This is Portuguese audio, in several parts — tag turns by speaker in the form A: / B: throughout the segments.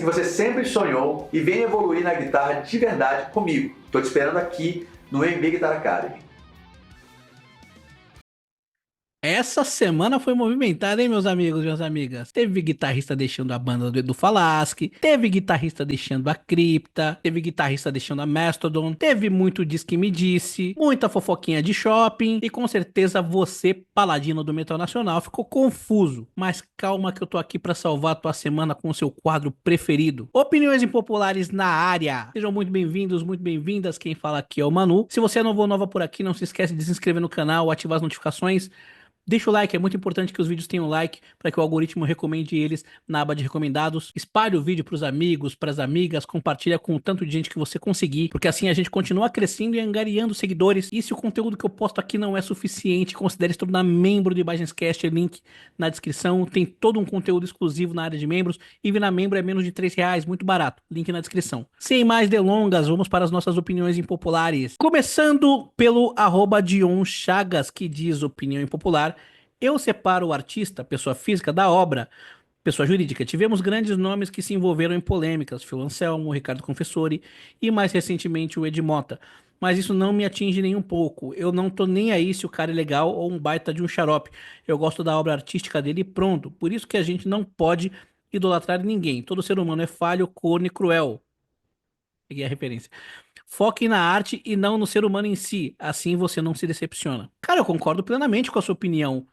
A: que você sempre sonhou e venha evoluir na guitarra de verdade comigo. Tô te esperando aqui no MB Guitar Academy.
B: Essa semana foi movimentada, hein, meus amigos e minhas amigas? Teve guitarrista deixando a banda do Edu Falaschi, teve guitarrista deixando a Cripta, teve guitarrista deixando a Mastodon, teve muito Diz Que Me Disse, muita fofoquinha de shopping e com certeza você, paladino do metal nacional, ficou confuso. Mas calma que eu tô aqui pra salvar a tua semana com o seu quadro preferido. Opiniões impopulares na área. Sejam muito bem-vindos, muito bem-vindas. Quem fala aqui é o Manu. Se você é novo ou nova por aqui, não se esquece de se inscrever no canal, ativar as notificações. Deixa o like, é muito importante que os vídeos tenham like para que o algoritmo recomende eles na aba de recomendados. Espalhe o vídeo para os amigos, para as amigas, compartilha com o tanto de gente que você conseguir, porque assim a gente continua crescendo e angariando seguidores. E se o conteúdo que eu posto aqui não é suficiente, considere se tornar membro do ImagensCast, link na descrição. Tem todo um conteúdo exclusivo na área de membros e virar membro é menos de R$ 3, muito barato. Link na descrição. Sem mais delongas, vamos para as nossas opiniões impopulares. Começando pelo @Dion Chagas, que diz opinião impopular. Eu separo o artista, pessoa física, da obra, pessoa jurídica. Tivemos grandes nomes que se envolveram em polêmicas, Phil Anselmo, Ricardo Confessori e mais recentemente o Ed Mota. Mas isso não me atinge nem um pouco. Eu não tô nem aí se o cara é legal ou um baita de um xarope. Eu gosto da obra artística dele e pronto. Por isso que a gente não pode idolatrar ninguém. Todo ser humano é falho, corno e cruel. Peguei a referência. Foque na arte e não no ser humano em si. Assim você não se decepciona. Cara, eu concordo plenamente com a sua opinião.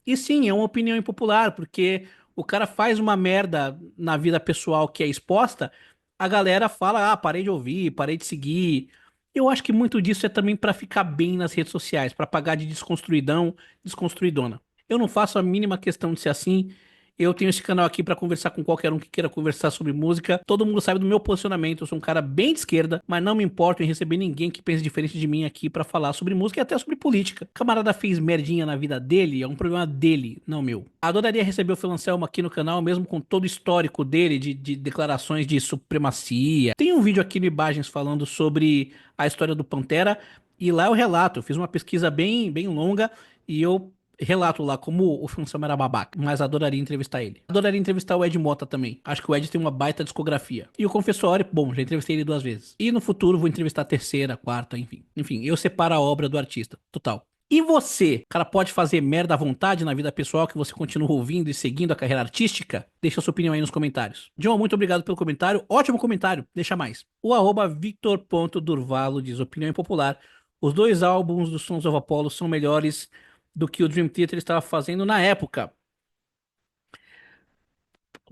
B: E sim, é uma opinião impopular, porque o cara faz uma merda na vida pessoal que é exposta, a galera fala, parei de ouvir, parei de seguir. Eu acho que muito disso é também pra ficar bem nas redes sociais, pra pagar de desconstruidão, desconstruidona. Eu não faço a mínima questão de ser assim. Eu tenho esse canal aqui pra conversar com qualquer um que queira conversar sobre música. Todo mundo sabe do meu posicionamento. Eu sou um cara bem de esquerda, mas não me importo em receber ninguém que pense diferente de mim aqui pra falar sobre música e até sobre política. O camarada fez merdinha na vida dele, é um problema dele, não meu. Adoraria receber o Phil Anselmo aqui no canal, mesmo com todo o histórico dele de declarações de supremacia. Tem um vídeo aqui no Imagens falando sobre a história do Pantera e lá eu relato. Eu fiz uma pesquisa bem longa e eu relato lá como o Função era babaca, mas adoraria entrevistar ele. Adoraria entrevistar o Ed Mota também. Acho que o Ed tem uma baita discografia. E o Confessori, bom, já entrevistei ele 2 vezes. E no futuro vou entrevistar a terceira, a quarta, enfim. Enfim, eu separo a obra do artista. Total. E você? O cara pode fazer merda à vontade na vida pessoal que você continua ouvindo e seguindo a carreira artística? Deixa a sua opinião aí nos comentários. John, muito obrigado pelo comentário. Ótimo comentário. Deixa mais. O @Victor.Durvalo diz opinião impopular. Os 2 álbuns do Sons of Apollo são melhores do que o Dream Theater estava fazendo na época.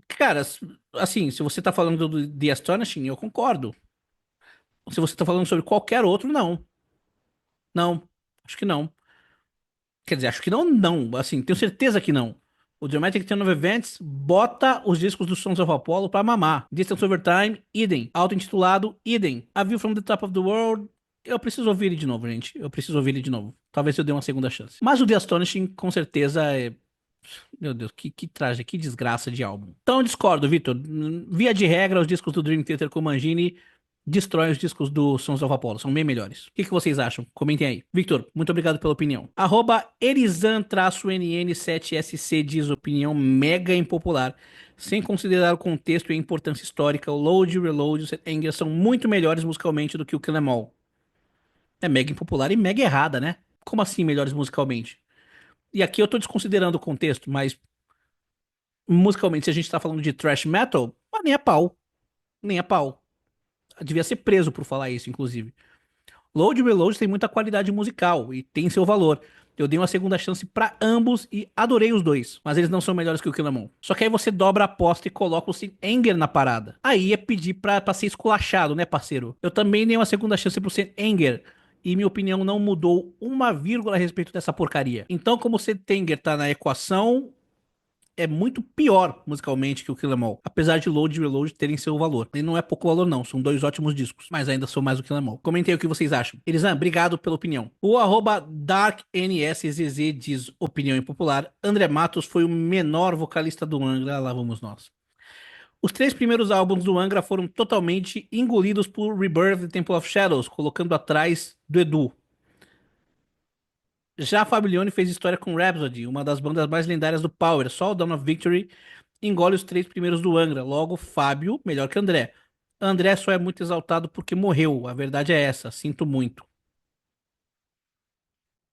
B: Cara, assim, se você tá falando do The Astonishing, eu concordo. Se você tá falando sobre qualquer outro, não. Não, acho que não. Quer dizer, acho que não. Assim, tenho certeza que não. O Dramatic Turn of Events bota os discos do Sons of Apollo pra mamar. Distance Over Time, idem. Auto-intitulado, idem. A View from the Top of the World, eu preciso ouvir ele de novo, gente. Eu preciso ouvir ele de novo. Talvez eu dê uma segunda chance. Mas o The Astonishing, com certeza, é. Meu Deus, que traje, que desgraça de álbum. Então eu discordo, Vitor. Via de regra, os discos do Dream Theater com Mangini destroem os discos do Sons of Apollo. São bem melhores. O que vocês acham? Comentem aí. Victor, muito obrigado pela opinião. Erizan-NN7SC diz opinião mega impopular. Sem considerar o contexto e a importância histórica, o Load, Reload e o Anger são muito melhores musicalmente do que o Kill 'Em All. É mega impopular e mega errada, né? Como assim melhores musicalmente? E aqui eu tô desconsiderando o contexto, mas musicalmente, se a gente tá falando de thrash metal, nem a pau. Nem a pau. Devia ser preso por falar isso, inclusive. Load Reload tem muita qualidade musical e tem seu valor. Eu dei uma segunda chance pra ambos e adorei os dois, mas eles não são melhores que o Kill 'Em All. Só que aí você dobra a aposta e coloca o Sid Anger na parada. Aí é pedir pra ser esculachado, né, parceiro? Eu também dei uma segunda chance pro Sid Anger e minha opinião não mudou uma vírgula a respeito dessa porcaria. Então, como o Sid Anger tá na equação, é muito pior musicalmente que o Kill 'Em All, apesar de Load e Reload terem seu valor. E não é pouco valor não, são 2 ótimos discos, mas ainda sou mais do Kill 'Em All. Comentem o que vocês acham. Elisam, obrigado pela opinião. O @DarkNSZZ diz opinião impopular. André Matos foi o menor vocalista do Angra, lá vamos nós. Os 3 primeiros álbuns do Angra foram totalmente engolidos por Rebirth e Temple of Shadows, colocando atrás do Edu. Já Fablione fez história com Rhapsody, uma das bandas mais lendárias do Power. Só o Dawn of Victory engole os 3 primeiros do Angra. Logo, Fábio, melhor que André. André só é muito exaltado porque morreu. A verdade é essa. Sinto muito.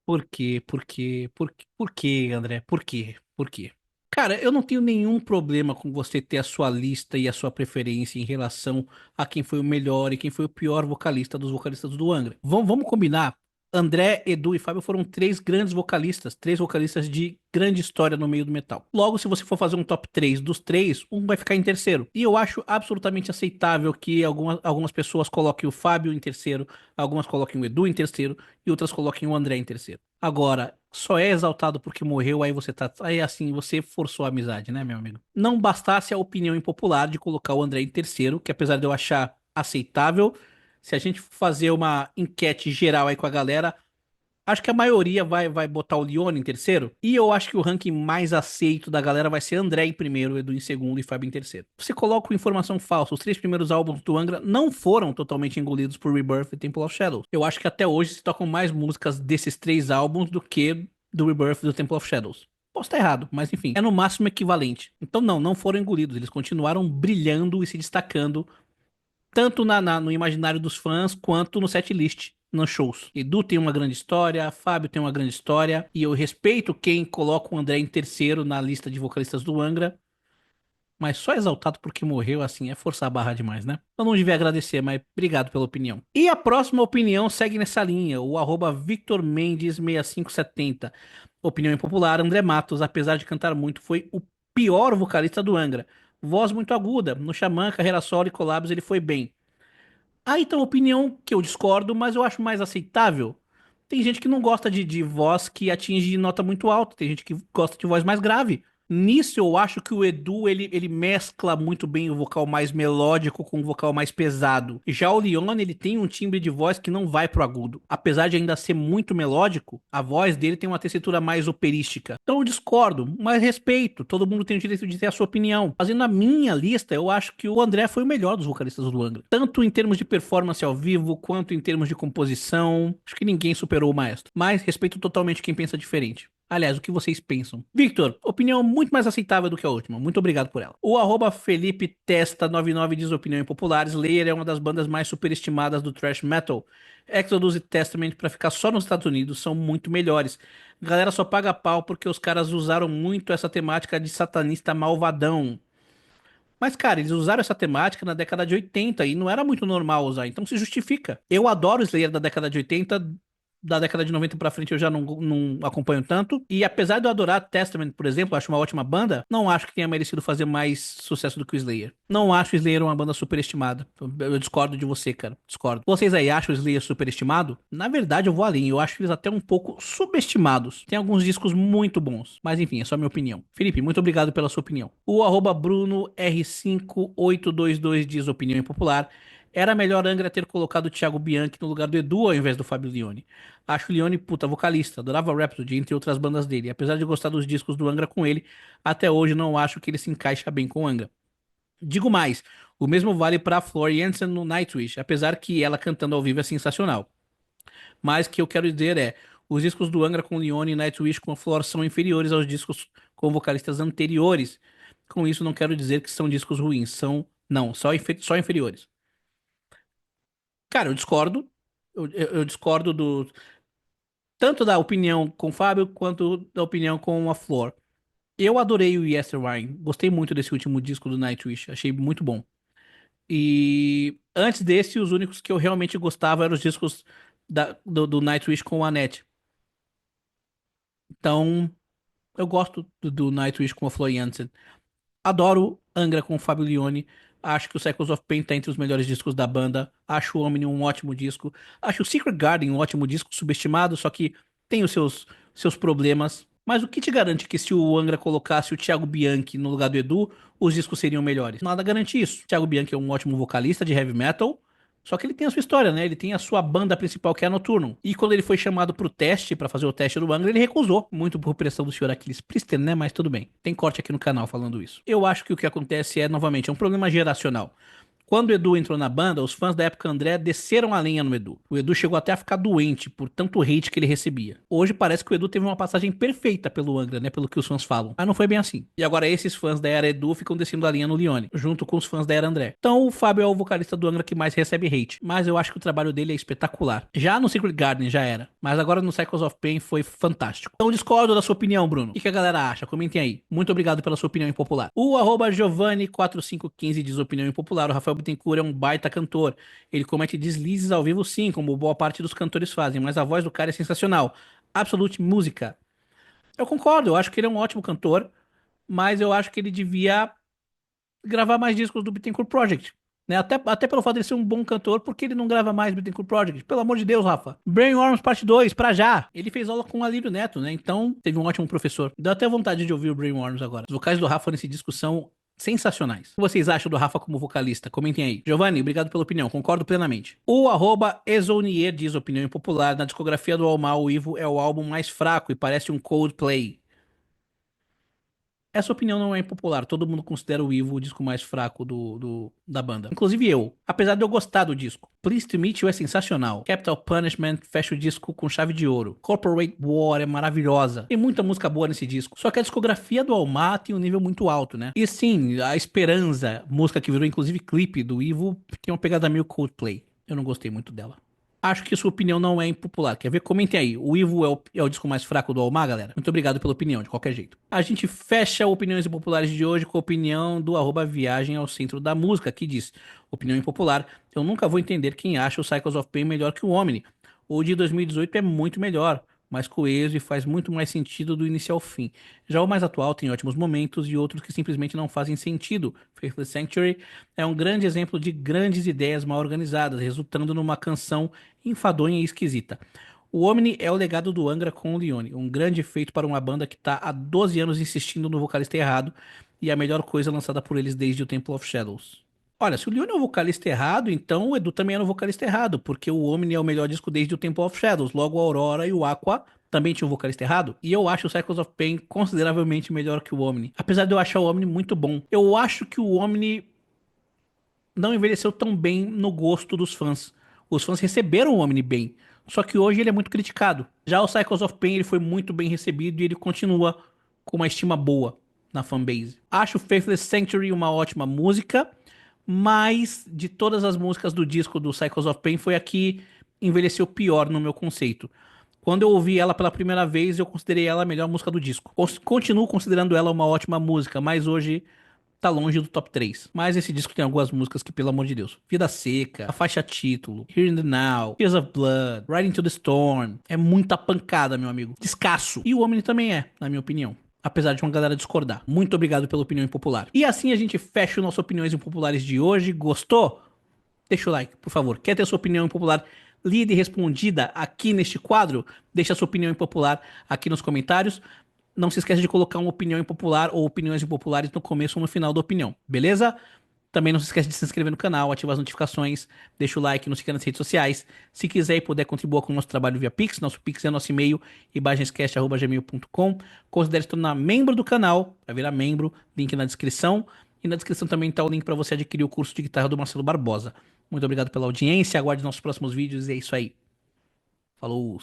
B: Por quê? Por quê? Por quê, André? Por quê? Por quê? Cara, eu não tenho nenhum problema com você ter a sua lista e a sua preferência em relação a quem foi o melhor e quem foi o pior vocalista dos vocalistas do Angra. Vamos combinar? André, Edu e Fábio foram 3 grandes vocalistas, 3 vocalistas de grande história no meio do metal. Logo, se você for fazer um top 3 dos três, um vai ficar em terceiro. E eu acho absolutamente aceitável que algumas pessoas coloquem o Fábio em terceiro, algumas coloquem o Edu em terceiro e outras coloquem o André em terceiro. Agora, só é exaltado porque morreu, aí você tá. Aí assim, você forçou a amizade, né, meu amigo? Não bastasse a opinião impopular de colocar o André em terceiro, que apesar de eu achar aceitável, se a gente fazer uma enquete geral aí com a galera, acho que a maioria vai botar o Leone em terceiro. E eu acho que o ranking mais aceito da galera vai ser André em primeiro, Edu em segundo e Fábio em terceiro. Você coloca informação falsa. Os 3 primeiros álbuns do Angra não foram totalmente engolidos por Rebirth e Temple of Shadows. Eu acho que até hoje se tocam mais músicas desses 3 álbuns do que do Rebirth e do Temple of Shadows. Posso estar errado, mas enfim, é no máximo equivalente. Então não foram engolidos. Eles continuaram brilhando e se destacando tanto no imaginário dos fãs quanto no setlist, nos shows. Edu tem uma grande história, Fábio tem uma grande história, e eu respeito quem coloca o André em terceiro na lista de vocalistas do Angra, mas só exaltado porque morreu, assim, é forçar a barra demais, né? Eu não devia agradecer, mas obrigado pela opinião. E a próxima opinião segue nessa linha, o arroba Victor Mendes 6570. Opinião impopular, André Matos, apesar de cantar muito, foi o pior vocalista do Angra. Voz muito aguda, no Xamã, carreira solo e collabs ele foi bem. Ah, então, opinião que eu discordo, mas eu acho mais aceitável. Tem gente que não gosta de voz que atinge nota muito alta, tem gente que gosta de voz mais grave. Nisso eu acho que o Edu ele mescla muito bem o vocal mais melódico com o vocal mais pesado. Já o Leone ele tem um timbre de voz que não vai pro agudo. Apesar de ainda ser muito melódico, a voz dele tem uma tessitura mais operística. Então eu discordo, mas respeito. Todo mundo tem o direito de ter a sua opinião. Fazendo a minha lista, eu acho que o André foi o melhor dos vocalistas do Angra. Tanto em termos de performance ao vivo, quanto em termos de composição. Acho que ninguém superou o maestro. Mas respeito totalmente quem pensa diferente. Aliás, o que vocês pensam? Victor, opinião muito mais aceitável do que a última. Muito obrigado por ela. O arroba Felipe Testa99 diz opinião impopular. Slayer é uma das bandas mais superestimadas do thrash metal. Exodus e Testament, pra ficar só nos Estados Unidos, são muito melhores. A galera só paga pau porque os caras usaram muito essa temática de satanista malvadão. Mas, cara, eles usaram essa temática na década de 80 e não era muito normal usar, então se justifica. Eu adoro o Slayer da década de 80, da década de 90 pra frente eu já não acompanho tanto. E apesar de eu adorar Testament, por exemplo, acho uma ótima banda, não acho que tenha merecido fazer mais sucesso do que o Slayer. Não acho o Slayer uma banda superestimada. Eu discordo de você, cara. Discordo. Vocês aí acham o Slayer superestimado? Na verdade, eu vou além. Eu acho eles até um pouco subestimados. Tem alguns discos muito bons. Mas enfim, é só minha opinião. Felipe, muito obrigado pela sua opinião. O arroba Bruno R5822 diz opinião impopular. Era melhor Angra ter colocado o Thiago Bianchi no lugar do Edu ao invés do Fábio Lione. Acho o Lione puta vocalista, adorava Rhapsody, entre outras bandas dele. Apesar de gostar dos discos do Angra com ele, até hoje não acho que ele se encaixa bem com o Angra. Digo mais, o mesmo vale para Flor Jansen no Nightwish, apesar que ela cantando ao vivo é sensacional. Mas o que eu quero dizer é, os discos do Angra com Lione e Nightwish com a Flor são inferiores aos discos com vocalistas anteriores. Com isso não quero dizer que são discos ruins, são, não, só inferiores. Cara, eu discordo. Eu discordo tanto da opinião com o Fábio quanto da opinião com a Flor. Eu adorei o Yesterday. Gostei muito desse último disco do Nightwish. Achei muito bom. E antes desse, os únicos que eu realmente gostava eram os discos do Nightwish com a Annette. Então, eu gosto do Nightwish com a Flor Jansen. Adoro Angra com o Fábio Lione. Acho que o Cycles of Pain tá entre os melhores discos da banda. Acho o Omni um ótimo disco. Acho o Secret Garden um ótimo disco, subestimado, só que tem os seus problemas. Mas o que te garante que se o Angra colocasse o Thiago Bianchi no lugar do Edu, os discos seriam melhores? Nada garante isso. O Thiago Bianchi é um ótimo vocalista de heavy metal, só que ele tem a sua história, né? Ele tem a sua banda principal, que é a Nocturnal. E quando ele foi chamado pro teste, pra fazer o teste do Angra, ele recusou. Muito por pressão do senhor Aquiles Priester, né? Mas tudo bem. Tem corte aqui no canal falando isso. Eu acho que o que acontece é, novamente, é um problema geracional. Quando o Edu entrou na banda, os fãs da época André desceram a lenha no Edu. O Edu chegou até a ficar doente por tanto hate que ele recebia. Hoje parece que o Edu teve uma passagem perfeita pelo Angra, né? Pelo que os fãs falam. Mas não foi bem assim. E agora esses fãs da era Edu ficam descendo a linha no Lione, junto com os fãs da era André. Então o Fábio é o vocalista do Angra que mais recebe hate. Mas eu acho que o trabalho dele é espetacular. Já no Secret Garden já era. Mas agora no Cycles of Pain foi fantástico. Então discordo da sua opinião, Bruno. O que a galera acha? Comentem aí. Muito obrigado pela sua opinião impopular. O Giovanni4515 diz opinião impopular. O Rafael Bittencourt é um baita cantor. Ele comete deslizes ao vivo sim, como boa parte dos cantores fazem, mas a voz do cara é sensacional. Absolute música. Eu concordo, eu acho que ele é um ótimo cantor, mas eu acho que ele devia gravar mais discos do Bittencourt Project. Né? Até pelo fato de ele ser um bom cantor, porque ele não grava mais Bittencourt Project? Pelo amor de Deus, Rafa. Brainworms Parte 2, pra já. Ele fez aula com o Alírio Neto, né? Então teve um ótimo professor. Deu até vontade de ouvir o Brainworms agora. Os vocais do Rafa nesse disco são sensacionais. O que vocês acham do Rafa como vocalista? Comentem aí. Giovanni, obrigado pela opinião. Concordo plenamente. O @Ezonier diz opinião impopular. Na discografia do Almar, o Ivo é o álbum mais fraco e parece um Coldplay. Essa opinião não é impopular. Todo mundo considera o Ivo o disco mais fraco da banda. Inclusive eu. Apesar de eu gostar do disco. Pleased to Meet You é sensacional. Capital Punishment fecha o disco com chave de ouro. Corporate War é maravilhosa. Tem muita música boa nesse disco. Só que a discografia do Almar tem um nível muito alto, né? E sim, a Esperança, música que virou inclusive clipe do Ivo, tem uma pegada meio Coldplay. Eu não gostei muito dela. Acho que sua opinião não é impopular. Quer ver? Comentem aí. O Ivo é o disco mais fraco do Almar, galera? Muito obrigado pela opinião, de qualquer jeito. A gente fecha opiniões impopulares de hoje com a opinião do @Viagem ao Centro da Música, que diz: opinião impopular, eu nunca vou entender quem acha o Cycles of Pain melhor que o Omni. O de 2018 é muito melhor, mais coeso e faz muito mais sentido do início ao fim. Já o mais atual tem ótimos momentos e outros que simplesmente não fazem sentido. Faithless Sanctuary é um grande exemplo de grandes ideias mal organizadas, resultando numa canção enfadonha e esquisita. O Omni é o legado do Angra com o Lione, um grande feito para uma banda que está há 12 anos insistindo no vocalista errado e a melhor coisa lançada por eles desde o Temple of Shadows. Olha, se o Leone é o vocalista errado, então o Edu também era o vocalista errado, porque o Omni é o melhor disco desde o Temple of Shadows, logo a Aurora e o Aqua também tinham o vocalista errado, e eu acho o Cycles of Pain consideravelmente melhor que o Omni, apesar de eu achar o Omni muito bom. Eu acho que o Omni não envelheceu tão bem no gosto dos fãs. Os fãs receberam o Omni bem, só que hoje ele é muito criticado. Já o Cycles of Pain ele foi muito bem recebido e ele continua com uma estima boa na fanbase. Acho Faithless Sanctuary uma ótima música, mas de todas as músicas do disco do Cycles of Pain foi a que envelheceu pior no meu conceito. Quando eu ouvi ela pela primeira vez, eu considerei ela a melhor música do disco. Continuo considerando ela uma ótima música, mas hoje tá longe do top 3. Mas esse disco tem algumas músicas que, pelo amor de Deus, Vida Seca, a faixa título, Here in the Now, Tears of Blood, Riding to the Storm, é muita pancada, meu amigo. Descasso. E o Omni também é, na minha opinião. Apesar de uma galera discordar. Muito obrigado pela opinião impopular. E assim a gente fecha o nosso Opiniões Impopulares de hoje. Gostou? Deixa o like, por favor. Quer ter sua opinião impopular lida e respondida aqui neste quadro? Deixa a sua opinião impopular aqui nos comentários. Não se esqueça de colocar uma opinião impopular ou opiniões impopulares no começo ou no final da opinião, beleza? Também não se esqueça de se inscrever no canal, ativar as notificações, deixa o like, nos siga nas redes sociais. Se quiser e puder contribuir com o nosso trabalho via Pix, nosso Pix é nosso e-mail, imagenscast@gmail.com. Considere se tornar membro do canal, para virar membro, link na descrição. E na descrição também está o link para você adquirir o curso de guitarra do Marcelo Barbosa. Muito obrigado pela audiência, aguarde nossos próximos vídeos e é isso aí. Falou!